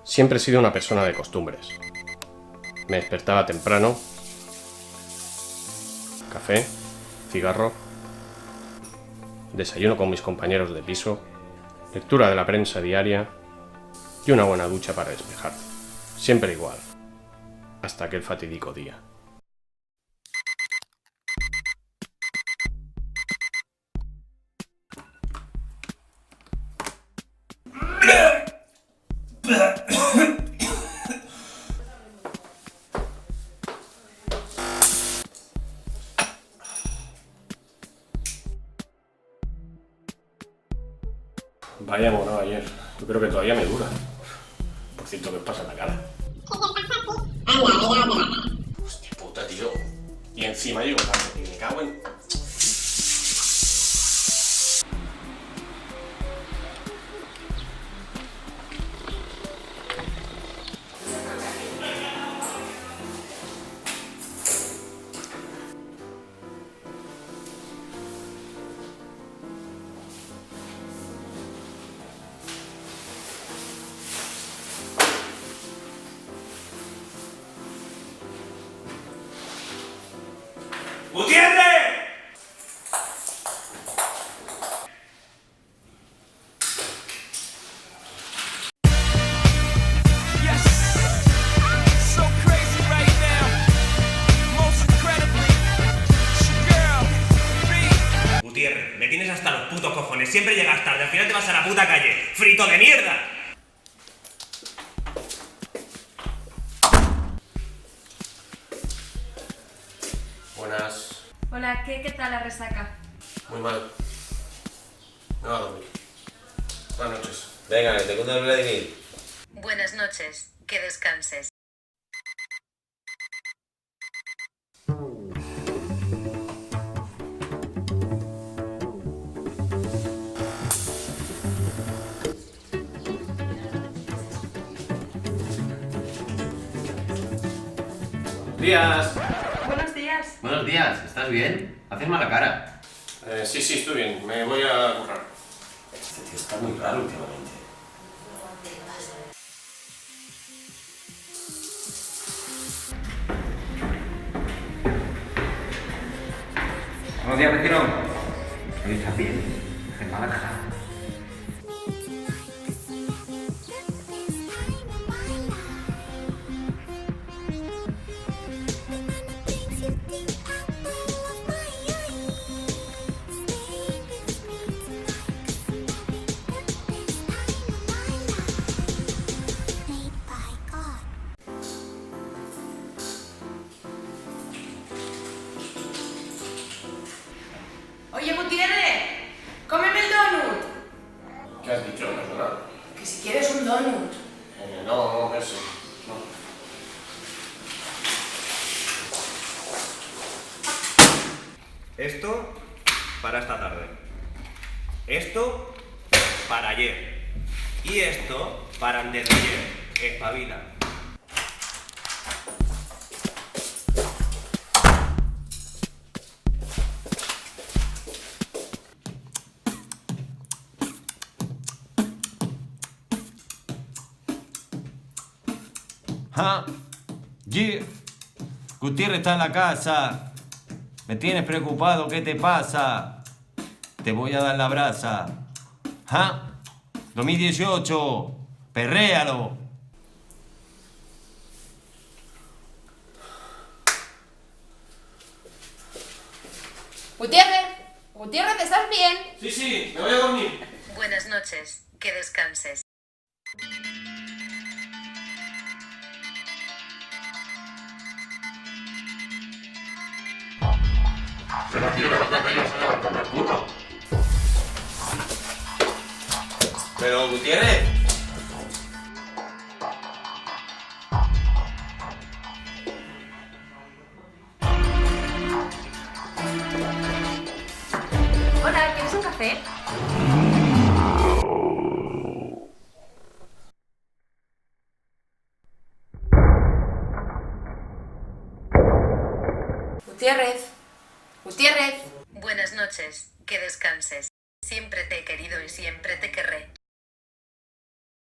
Siempre he sido una persona de costumbres. Me despertaba temprano, café, cigarro, desayuno con mis compañeros de piso, lectura de la prensa diaria y una buena ducha para despejar. Siempre igual, hasta aquel fatídico día. Vaya morado ayer. Yo creo que todavía me dura. Por cierto, ¿qué os pasa en la cara? Hostia puta, tío. Y encima llego tarde, y me cago en... ¡Gutiérrez! Gutiérrez, me tienes hasta los putos cojones. Siempre llegas tarde, al final te vas a la puta calle. ¡Frito de mierda! Buenas. Hola, ¿qué tal la resaca? Muy mal. Me voy a dormir. Buenas noches. Venga, que te cuento el Vladimir. Buenas noches, que descanses. ¡Días! Buenos días. Buenos días, ¿estás bien? Haces mala cara. Sí, estoy bien. Me voy a currar. Este tío está muy raro últimamente. Buenos días, vecino. Hoy estás bien. Haces mala cara. Oye, Gutiérrez, cómeme el donut. ¿Qué has dicho? Perdona. Que si quieres un donut. No, eso. No. Esto para esta tarde. Esto para ayer. Y esto para antes de ayer. Espabila. ¿Ah? Gutiérrez está en la casa. Me tienes preocupado, ¿qué te pasa? Te voy a dar la brasa. ¿Ah? 2018. Perréalo. Gutiérrez, ¿estás bien? Sí, me voy a dormir. Buenas noches, que descanses. Pero, Gutiérrez. Hola, ¿quieres un café? Gutiérrez. Buenas noches, que descanses. Siempre te he querido y siempre te querré.